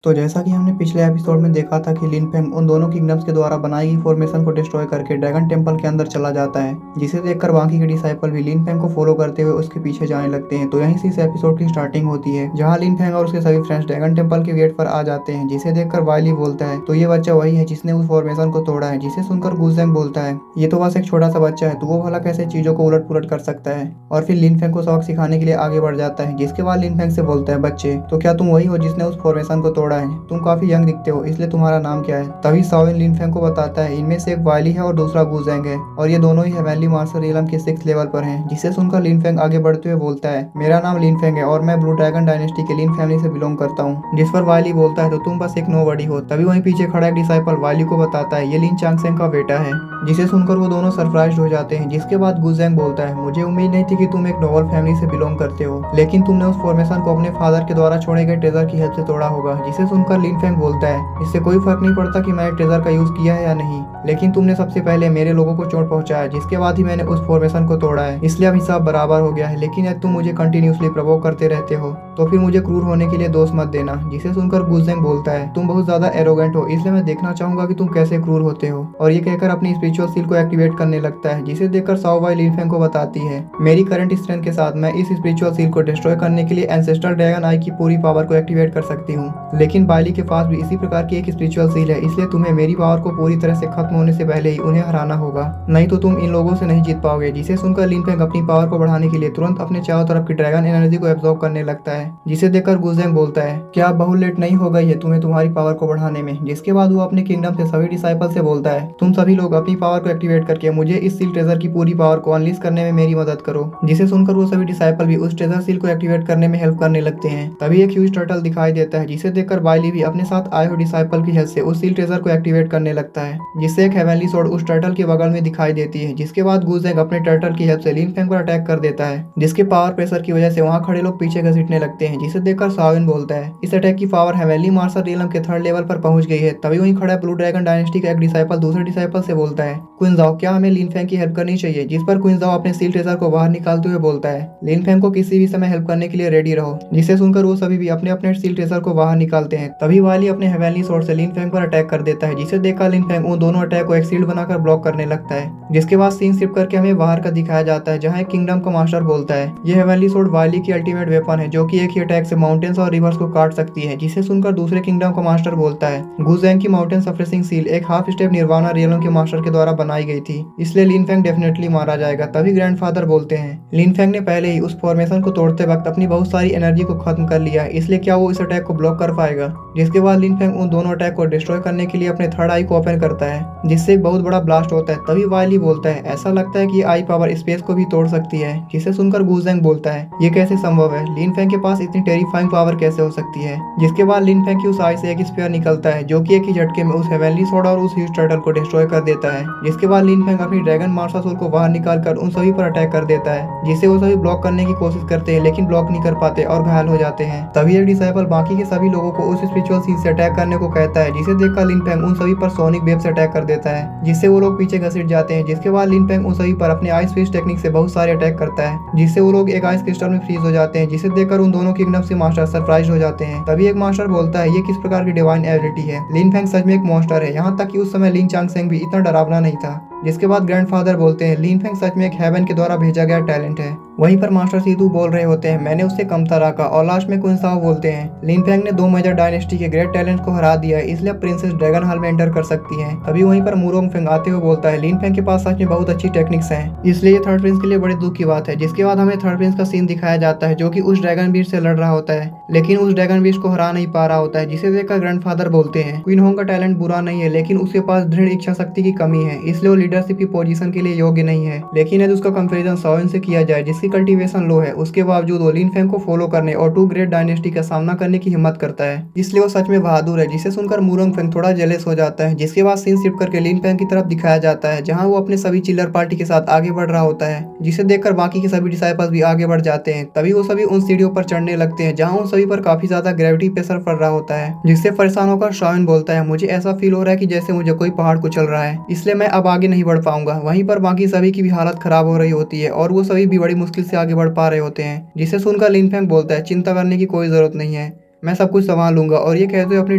तो जैसा कि हमने पिछले एपिसोड में देखा था कि लिन फेंग उन दोनों किंगडम्स के द्वारा बनाई गई फॉर्मेशन को डिस्ट्रॉय करके ड्रैगन टेम्पल के अंदर चला जाता है, जिसे देखकर बाकी के डिसाइपल भी लिन फेंग को फॉलो करते हुए उसके पीछे जाने लगते हैं। तो यहीं से इस एपिसोड की स्टार्टिंग होती है, जहां लिन फेंग और उसके सभी फ्रेंड्स ड्रैगन टेम्पल के गेट पर आ जाते हैं, जिसे देखकर वाइली बोलता है तो ये बच्चा वही है जिसने उस फॉर्मेशन को तोड़ा है। जिसे सुनकर गुजैंग बोलता है ये तो बस एक छोटा सा बच्चा है, तो वो भला कैसे चीजों को उलट पुलट कर सकता है। और फिर लिन फेंग को सबक सिखाने के लिए आगे बढ़ जाता है, जिसके बाद लिन फेंग से बोलता है बच्चे तो क्या तुम वही हो जिसने उस फॉर्मेशन को तोड़ा है? तुम काफी यंग दिखते हो, इसलिए तुम्हारा नाम क्या है? तभी शाओलिन लिन फेंग को बताता है इनमें से एक वाइली है और दूसरा गुजैंग है, और ये दोनों ही हेवनली मास्टर रियलम के 6th लेवल पर हैं। जिसे सुनकर लिन फेंग आगे बढ़ते हुए बोलता है मेरा नाम लिन फेंग है और मैं ब्लू ड्रैगन डायनेस्टी के लिन फैमिली से बिलोंग करता हूँ। जिस पर वाइली बोलता है तो तुम बस एक नोबडी हो। तभी वहीं पीछे खड़ा एक डिसाइपल वाइली को बताता है ये लिन चांगसेंग का बेटा है। जिसे सुनकर वो दोनों सरप्राइज हो जाते हैं। जिसके बाद गुजैंग बोलता है मुझे उम्मीद नहीं थी कि तुम एक नोबल फैमिली से बिलोंग करते हो, लेकिन तुमने उस फॉर्मेशन को अपने फादर के द्वारा छोड़े गए ट्रेजर की हेल्प से तोड़ा होगा। जिसे सुनकर लिन फेंग बोलता है इससे कोई फर्क नहीं पड़ता कि मैंने ट्रेजर का यूज किया है या नहीं, लेकिन तुमने सबसे पहले मेरे लोगों को चोट पहुंचाया, जिसके बाद ही मैंने उस फॉर्मेशन को तोड़ा है, इसलिए अब हिसाब बराबर हो गया है। लेकिन यदि तुम मुझे कंटिन्यूसली प्रवोक करते रहते हो तो फिर मुझे क्रूर होने के लिए दोष मत देना। जिसे सुनकर गुजैंग बोलता है तुम बहुत ज्यादा एरोगेंट हो, इसलिए मैं देखना चाहूंगा कि तुम कैसे क्रूर होते हो। और ये कहकर अपनी स्पिरिचुअल सील को एक्टिवेट करने लगता है। जिसे देखकर साओ वाई लिन फेंग को बताती है मेरी करंट स्ट्रेंथ के साथ मैं इस स्पिरिचुअल सील को डिस्ट्रॉय करने के लिए एंसेस्ट्रल ड्रैगन आई की पूरी पावर को एक्टिवेट कर सकती हूँ, लेकिन बाइली के पास भी इसी प्रकार की एक स्पिरिचुअल सील है, इसलिए तुम्हें मेरी पावर को पूरी तरह से खत्म होने से पहले ही उन्हें हराना होगा, नहीं तो तुम इन लोगों से नहीं जीत पाओगे। जिसे सुनकर लिन फेंग अपनी पावर को बढ़ाने के लिए तुरंत अपने चारों तरफ की ड्रैगन एनर्जी को एब्जॉर्ब करने लगता है। जिसे देखकर गुजैंग बोलता है क्या अब बहुत लेट नहीं हो गई है तुम्हें तुम्हारी पावर को बढ़ाने में? जिसके बाद वो अपने किंगडम से सभी डिसाइपल से बोलता है तुम सभी लोग अपनी पावर को एक्टिवेट करके मुझे इस सील ट्रेजर की पूरी पावर को अनलीज करने में मेरी मदद करो। जिसे सुनकर वो सभी डिसाइपल भी उस ट्रेजर सील को एक्टिवेट करने में हेल्प करने लगते हैं। तभी एक ह्यूज टर्टल दिखाई देता है, जिसे देखकर बाइली भी अपने साथ आए हुए डिसाइपल की हेल्प से उस सील ट्रेजर को एक्टिवेट करने लगता है, जिससे एक हेवनली स्वॉर्ड उस टर्टल के बगल में दिखाई देती है। जिसके बाद गुजैंग अपने टर्टल की हेल्प से लिन फेंग पर अटैक कर देता है, जिसके पावर प्रेशर की वजह से वहां खड़े लोग पीछे घसीटने लगते हैं। जिसे देखकर शाओलिन बोलता है इस अटैक की पावर हेवनली मार्शल रियलम के 3rd लेवल पर पहुंच गई है। तभी वहीं खड़ा ब्लू ड्रैगन डायनेस्टी का एक डिसाइपल दूसरे डिसाइपल से बोलता है क्वीन ज़ाओ क्या हमें लिन फेंग की हेल्प करनी चाहिए? जिस पर क्वीन ज़ाओ अपने सील ट्रेजर को बाहर निकालते हुए बोलता है लिन फेंग को किसी भी समय हेल्प करने के लिए रेडी रहो। जिसे सुनकर वो सभी भी अपने अपने सील ट्रेजर को बाहर निकालते हैं। तभी वाली अपने हेवनली स्वॉर्ड से लिन फेंग पर अटैक कर देता है। जिसे देखकर लिन फेंग उन दोनों अटैक को एक शील्ड बनाकर ब्लॉक करने लगता है। जिसके बाद सीन शिफ्ट करके हमें बाहर का दिखाया जाता है, जहाँ एक किंगडम का मास्टर बोलता है ये हेवनली स्वॉर्ड वाली की अल्टीमेट वेपन है, जो कि एक ही अटैक से माउंटेन्स और रिवर्स को काट सकती है। जिसे सुनकर दूसरे किंगडम का मास्टर बोलता है गुजैंग की माउंटेन सप्रेसिंग सील एक हाफ स्टेप निर्वाणा रियलम के मास्टर के द्वारा बनाई गई थी, इसलिए लिन फेंग डेफिनेटली मारा जाएगा। तभी ग्रैंडफादर बोलते हैं लिन फेंग ने पहले ही उस फॉर्मेशन को तोड़ते वक्त अपनी बहुत सारी एनर्जी को खत्म कर लिया है, इसलिए क्या वो इस अटैक को ब्लॉक कर पाएगा? जिसके बाद लिन फेंग उन दोनों अटैक को डिस्ट्रॉय करने के लिए अपने 3rd आई को ओपन करता है, जिससे एक बहुत बड़ा ब्लास्ट होता है। तभी वाइली बोलता है ऐसा लगता है कि आई पावर स्पेस को भी तोड़ सकती है। जिसे सुनकर गुजैंग बोलता है ये कैसे संभव है? लिन फेंग के पास इतनी टेरिफाइंग पावर कैसे हो सकती है? जिसके बाद लिन फेंग की उस आई से एक स्फीयर निकलता है, जो कि एक ही झटके में उस हेवनली स्वॉर्ड और उस ह्यूज टर्टल को डिस्ट्रॉय कर देता है। जिसके बाद लिन फेंग अपनी ड्रैगन मार्शल स्वॉर्ड को बाहर निकालकर उन सभी पर अटैक कर देता है, जिसे वो सभी ब्लॉक करने की कोशिश करते हैं, लेकिन ब्लॉक नहीं कर पाते और घायल हो जाते हैं। तभी एक डिसाइपल बाकी के सभी लोगों को उस स्पिरिचुअल सील से अटैक करने को कहता है, जिसे देखकर लिन फेंग उन सभी पर सोनिक वेव से अटैक कर देता है, जिससे वो लोग पीछे घसीट जाते हैं। जिसके बाद लिन फेंग उन सभी पर अपने आइस फ्रीज टेक्निक से बहुत सारे अटैक करता है, जिससे वो लोग एक आइस क्रिस्टल में फ्रीज हो जाते हैं। जिसे देखकर उन दोनों किंगडम से मास्टर सरप्राइज हो जाते हैं। तभी एक मास्टर बोलता है ये किस प्रकार की डिवाइन एबिलिटी है? लिन फेंग सच में एक मॉन्स्टर है, यहाँ तक कि उस समय लिन चांगसेंग भी इतना डरावना नहीं था। जिसके बाद ग्रैंडफादर बोलते हैं लिन फेंग सच में एक हेवन के द्वारा भेजा गया टैलेंट है। वहीं पर मास्टर सीधू बोल रहे होते हैं मैंने उससे कमतर आका, और लास्ट में क्वीन ज़ाओ बोलते हैं लिन फेंग ने 2 मेजर डायनेस्टी के ग्रेट टैलेंट को हरा दिया है, इसलिए प्रिंसेस ड्रैगन हॉल में एंटर कर सकती हैं। तभी वहीं पर मुरोंग फेंग आते हुए बोलता है लिन फेंग के पास सच में बहुत अच्छी टेक्निक्स हैं, इसलिए ये 3rd प्रिंस के लिए बड़े दुख की बात है। जिसके बाद हमें 3rd प्रिंस का सीन दिखाया जाता है, जो कि उस ड्रैगन बीस्ट से लड़ रहा होता है, लेकिन उस ड्रैगन बीस्ट को हरा नहीं पा रहा होता है। जिसे देखकर ग्रैंडफादर बोलते हैं क्वीन होंग का टैलेंट बुरा नहीं है, लेकिन उसके पास दृढ़ इच्छा शक्ति की कमी है, इसलिए वो लीडरशिप की पोजीशन के लिए योग्य नहीं है। लेकिन यदि उसका कंपैरिजन शाओलिन से किया जाए, जिसकी कल्टीवेशन लो है, उसके बावजूद वो लिन फेंग को फॉलो करने और 2 ग्रेट डायनेस्टी का सामना करने की हिम्मत करता है, इसलिए वो सच में बहादुर है। जिसे सुनकर मुरोंग फेंग थोड़ा जेलस हो जाता है। जिसके बाद सीन शिफ्ट करके लिन फेंग की तरफ दिखाया जाता है, जहां वो अपने सभी चिल्लर पार्टी के साथ आगे बढ़ रहा होता है, जिसे देखकर बाकी के सभी डिसाइपल्स भी आगे बढ़ जाते हैं। तभी वो सभी उन सीढ़ियों पर चढ़ने लगते हैं, जहां उन सभी पर काफी ज्यादा ग्रेविटी प्रेशर पड़ रहा होता है, जिससे परेशान होकर शाओलिन बोलता है मुझे ऐसा फील हो रहा है कि जैसे मुझे कोई पहाड़ कुचल रहा है, इसलिए मैं अब आगे नहीं बढ़ पाऊंगा। वहीं पर बाकी सभी की भी हालत खराब हो रही होती है और वो सभी भी बड़ी मुश्किल से आगे बढ़ पा रहे होते हैं। जिसे सुनकर लिन फेंग बोलता है चिंता करने की कोई जरूरत नहीं है, मैं सब कुछ संभाल लूंगा। और ये कहते हुए अपनी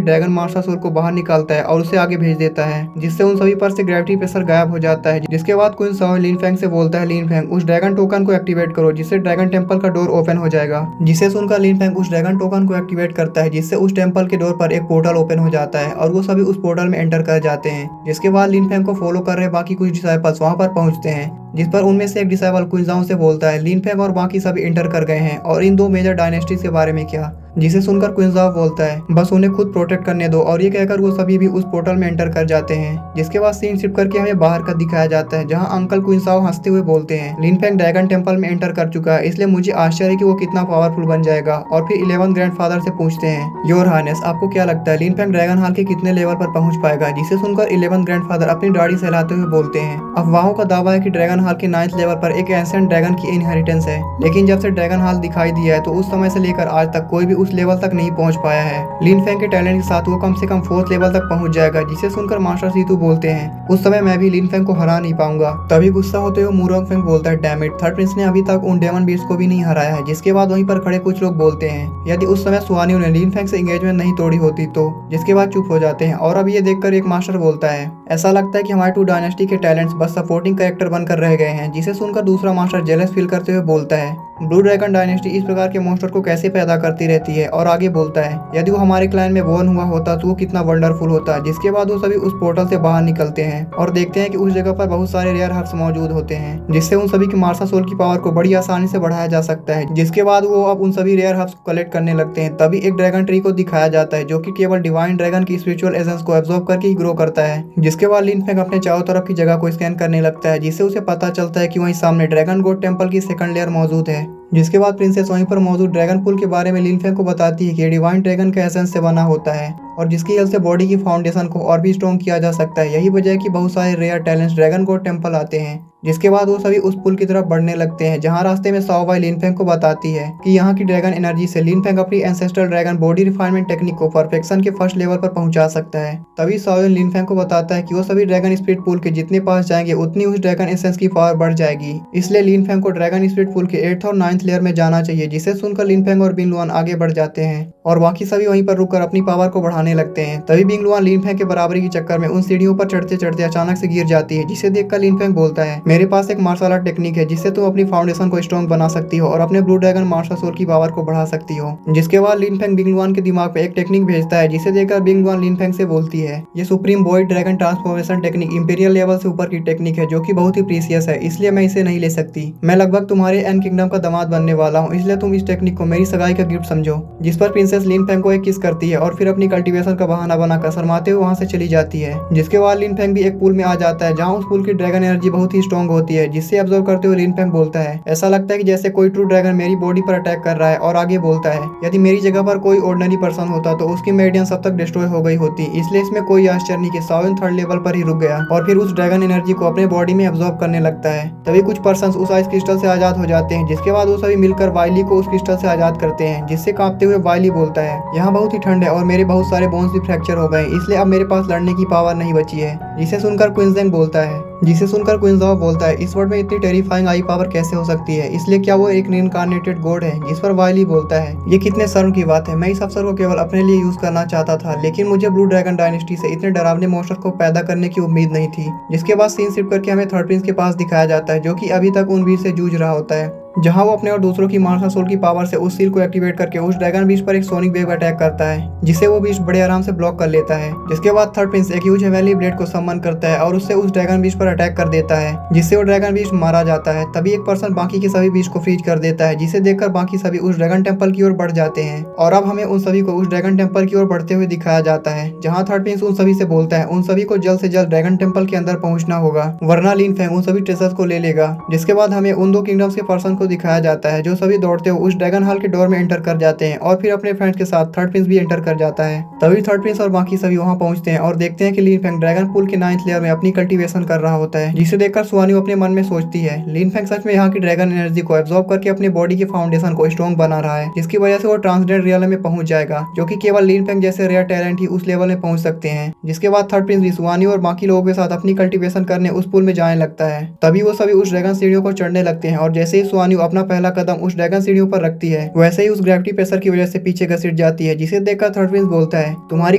ड्रैगन मास्टर सोल को बाहर निकालता है और उसे आगे भेज देता है, जिससे उन सभी पर से ग्रेविटी प्रेशर गायब हो जाता है। जिसके बाद क्वीन साओ लिन फेंग से बोलता है, लिन फेंग उस ड्रैगन टोकन को एक्टिवेट करो, जिससे ड्रैगन टेम्पल का डोर ओपन हो जाएगा। जिसे सुनकर लिन फेंग उस ड्रैगन टोकन को एक्टिवेट करता है, जिससे उस टेम्पल के डोर पर एक पोर्टल ओपन हो जाता है और वो सभी उस पोर्टल में एंटर कर जाते हैं। जिसके बाद लिन फेंग को फॉलो कर रहे बाकी कुछ डिसाइपल्स वहां पर पहुंचते हैं, जिस पर उनमें से एक डिसाइपल क्वीन साओ से बोलता है, लिन फेंग और बाकी सभी एंटर कर गए हैं और इन दो मेजर डायनेस्टीज के बारे में क्या। जिसे सुनकर क्वीन साओ बोलता है, बस उन्हें खुद प्रोटेक्ट करने दो। और ये कहकर वो सभी भी उस पोर्टल में एंटर कर जाते हैं। जिसके बाद सीन शिफ्ट करके हमें बाहर का दिखाया जाता है, जहां अंकल क्वीन साओ हंसते हुए बोलते हैं, लिन फेंग ड्रैगन टेम्पल में एंटर कर चुका है, इसलिए मुझे आश्चर्य है कि वो कितना पावरफुल बन जाएगा। और फिर 11th ग्रैंडफादर से पूछते हैं, योर हाइनेस आपको क्या लगता है लिन फेंग ड्रैगन हॉल के कितने लेवल पर पहुंच पाएगा। जिसे सुनकर 11th ग्रैंडफादर अपनी दाढ़ी सहलाते हुए बोलते हैं, अफवाहों का दावा है कि ड्रैगन हॉल के 9th लेवल पर एक एंशिएंट ड्रैगन की इनहेरिटेंस है, लेकिन जब से ड्रैगन हॉल दिखाई दिया है तो उस समय से लेकर आज तक कोई भी उस लेवल तक नहीं पहुंच पाया है। लिन फेंग के टैलेंट के साथ वो कम से कम 4th लेवल तक पहुंच जाएगा। जिसे सुनकर मास्टर सीतू बोलते हैं, उस समय मैं भी लिन फेंग को हरा नहीं पाऊंगा। तभी गुस्सा होते हुए मुरोंग फेंग बोलता है, डैम इट, थर्ड प्रिंस ने अभी तक उन डेमन बीस्ट को भी नहीं हराया है। जिसके बाद वहीं पर खड़े कुछ लोग बोलते हैं, यदि उस समय सुहानी ने लिन फेंग से एंगेजमेंट नहीं तोड़ी होती तो। जिसके बाद चुप हो जाते हैं। और अब ये देखकर एक मास्टर बोलता है, ऐसा लगता है कि हमारे 2 डायनेस्टी के टैलेंट्स बस सपोर्टिंग कैरेक्टर बनकर रह गए हैं। जिसे सुनकर दूसरा मास्टर जेलस फील करते हुए बोलता है, ब्लू ड्रैगन डायनेस्टी इस प्रकार के मॉन्स्टर को कैसे पैदा करती रहती है। और आगे बोलता है, यदि वो हमारे क्लैन में बोर्न हुआ होता तो वो कितना वंडरफुल होता। जिसके बाद वो सभी उस पोर्टल से बाहर निकलते हैं और देखते हैं कि उस जगह पर बहुत सारे रेयर हर्ब्स मौजूद होते हैं, जिससे उन सभी की मार्शल सोल की पावर को बड़ी आसानी से बढ़ाया जा सकता है। जिसके बाद वो अब उन सभी रेयर हर्ब्स को कलेक्ट करने लगते हैं। तभी एक ड्रैगन ट्री को दिखाया जाता है, जो कि केवल डिवाइन ड्रैगन की स्पिरिचुअल एसेंस को एब्जॉर्ब करके ही ग्रो करता है। जिसके बाद लिन फेंग अपने चारों तरफ की जगह को स्कैन करने लगता है, जिससे उसे पता चलता है कि वहीं सामने ड्रैगन गॉड टेम्पल की सेकंड लेयर मौजूद है। जिसके बाद प्रिंसेस वहीं पर मौजूद ड्रैगन पुल के बारे में लिन फेंग को बताती है कि ये डिवाइन ड्रैगन के एसेंस से बना होता है और जिसकी हेल्प से बॉडी की फाउंडेशन को और भी स्ट्रॉन्ग किया जा सकता है। यही वजह है कि बहुत सारे rare talents dragon god temple आते हैं। जिसके बाद वो सभी उस पुल की तरफ बढ़ने लगते हैं, जहां रास्ते में साओ वाई लिन फेंग को बताती है कि यहाँ की ड्रैगन एनर्जी से लिन फेंग अपनी ancestral dragon body refinement technique को परफेक्शन के फर्स्ट लेवल पर पहुंचा सकता है। तभी साओ लिन फेंग को बताता है कि वो सभी ड्रैगन स्पिरिट पुल के जितने पास जाएंगे उतनी उस ड्रैगन एसेंस की पावर बढ़ जाएगी। इसलिए लिन फेंग को ड्रैगन स्पिरिट पुल के 8th और 9th लेयर में जाना चाहिए। जिसे सुनकर लिन फेंग और बिंग लुआन आगे बढ़ जाते हैं और बाकी सभी वहीं पर रुककर अपनी पावर को बढ़ाने लगते हैं। तभी बिंग लुआन लिन फेंग के बराबरी के चक्कर में उन सीढ़ियों पर चढ़ते चढ़ते अचानक से गिर जाती है। जिसे देखकर लिन फेंग बोलता है, मेरे पास एक मार्शल आर्ट टेक्निक है जिससे तुम अपनी फाउंडेशन को स्ट्रॉन्ग बना सकती हो और अपने ब्लू ड्रैगन मार्शल सोल की पावर को बढ़ा सकती हो। जिसके बाद लिन फेंग बिंग लुआन के दिमाग पे एक टेक्निक भेजता है, जिसे देखकर बिंग लुआन लिन फेंग से बोलती है, ये supreme boy dragon transformation technique imperial level से ऊपर की टेक्निक है, जो कि बहुत ही प्रीसियस है, इसलिए मैं इसे नहीं ले सकती। मैं लगभग तुम्हारे एन किंगडम का दामाद बनने वाला हूँ, इसलिए तुम इस टेक्निक को मेरी सगाई का गिफ्ट समझो। जिस पर प्रिंसेस लिन फेंग को एक किस करती है और फिर अपनी कल्टीवेशन का बहाना बनाकर शर्माते हुए वहां से चली जाती है। जिसके बाद लिन फेंग भी एक पूल में आ जाता है, जहां उस पूल की ड्रैगन एनर्जी बहुत ही स्ट्रॉन्ग होती है। जिससे ऑब्जर्व करते हुए लिन फेंग बोलता है, ऐसा लगता है कि जैसे कोई ट्रू ड्रैगन मेरी बॉडी पर अटैक कर रहा है। और आगे बोलता है, यदि मेरी जगह पर कोई ऑर्डिनरी पर्सन होता तो उसकी मेडियन अब तक डिस्ट्रॉय हो गई होती, इसलिए इसमें कोई आश्चर्य नहीं कि साओ 3rd लेवल पर ही रुक गया और फिर उस ड्रैगन एनर्जी को अपने बॉडी में एब्जॉर्ब करने लगता है। तभी कुछ पर्सन उस आइस क्रिस्टल से आजाद हो जाते हैं। जिसके बाद वो सभी मिलकर वाइली को उस क्रिस्टल से आजाद करते हैं। जिससे कांपते हुए वाइली बोलता है, यहाँ बहुत ही ठंड है और मेरे बहुत सारे बोन्स भी फ्रैक्चर हो गए, इसलिए अब मेरे पास लड़ने की पावर नहीं बची है। जिसे सुनकर क्वीन ज़ेंग बोलता है, इस वर्ल्ड में इतनी टेरिफाइंग आई पावर कैसे हो सकती है, इसलिए क्या वो एक रीइंकार्नेटेड गॉड है। जिस पर वाइली बोलता है, ये कितने शर्म की बात है, मैं इस अवसर को केवल अपने लिए यूज करना चाहता था, लेकिन मुझे ब्लू ड्रैगन डायनेस्टी से इतने डरावने मॉन्स्टर को पैदा करने की उम्मीद नहीं थी। जिसके बाद सीन शिफ्ट करके हमें थर्ड प्रिंस के पास दिखाया जाता है, जो कि अभी तक उन वीर से जूझ रहा होता है, जहां वो अपने और दूसरों की मार्शल सोल की पावर से उस सील को एक्टिवेट करके उस ड्रैगन बीस्ट पर एक सोनिक वेव अटैक करता है, जिसे वो बीस्ट बड़े आराम से ब्लॉक कर लेता है। जिसके बाद थर्ड प्रिंस एक ह्यूज हेवेली ब्लेड को समन करता है और उससे उस ड्रैगन बीस्ट पर अटैक कर देता है, जिससे वो ड्रैगन बीस्ट मारा जाता है। तभी एक पर्सन बाकी के सभी बीस्ट को फ्रीज कर देता है, जिसे देखकर बाकी सभी उस ड्रैगन टेम्पल की ओर बढ़ जाते हैं। और अब हमें उन सभी को उस ड्रैगन टेम्पल की ओर बढ़ते हुए दिखाया जाता है, जहाँ थर्ड प्रिंस उन सभी से बोलता है, उन सभी को जल्द से जल्द ड्रैगन टेम्पल के अंदर पहुंचना होगा, वरना लिन फेंग उन सभी ट्रेजर्स को ले लेगा। जिसके बाद हमें उन 2 किंगडम्स के पर्सन को दिखाया जाता है, जो सभी दौड़ते हुए उस ड्रैगन हॉल के डोर में एंटर कर जाते हैं और फिर अपने फ्रेंड्स के साथ थर्ड प्रिंस भी एंटर कर जाता है। तभी थर्ड प्रिंस और बाकी सभी वहां पहुंचते हैं और देखते हैं कि लिन फेंग ड्रैगन पुल के 9th लेयर में अपनी कल्टीवेशन कर रहा होता है, जिसे देखकर सुहानी अपने मन में सोचती है, लिन फेंग सच में यहाँ की ड्रैगन एनर्जी को एब्जॉर्ब करके अपने बॉडी की फाउंडेशन को स्ट्रॉन्ग बना रहा है, जिसकी वजह से वो ट्रांसडेंट रियल में पहुंच जाएगा, जो कि केवल लिन फेंग जैसे रेयर टैलेंट ही उस लेवल में पहुंच सकते हैं। जिसके बाद थर्ड प्रिंस भी सुहानी और बाकी लोगों के साथ अपनी कल्टीवेशन करने उस पुल में जाने लगता है। तभी वो सभी उस ड्रैगन सीढ़ियों को चढ़ने लगते हैं और जैसे ही सुहानी सुआन्यू अपना पहला कदम उस ड्रैगन सीढ़ियों पर रखती है, वैसे ही उस ग्रेविटी प्रेशर की वजह से पीछे घसीट जाती है, जिसे देखकर थर्ड प्रिंस बोलता है तुम्हारी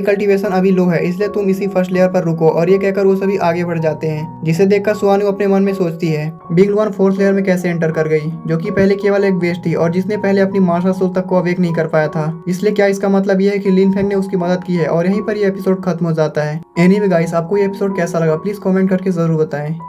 कल्टीवेशन अभी लो है, इसलिए तुम इसी फर्स्ट लेयर पर रुको। और ये कहकर वो सभी आगे बढ़ जाते हैं, जिसे देखकर सुआन्यू अपने मन में सोचती है बिग वन फोर्थ लेयर में कैसे एंटर कर गई, जो कि पहले केवल एक बेस थी और जिसने पहले अपनी मार्शल सोल तक को अवेक नहीं कर पाया था। इसलिए क्या इसका मतलब ये है कि लिन फेंग ने उसकी मदद की है। और यहीं पर ये एपिसोड खत्म हो जाता है। एनीवे गाइस, आपको ये एपिसोड कैसा लगा प्लीज कमेंट करके जरूर बताएं।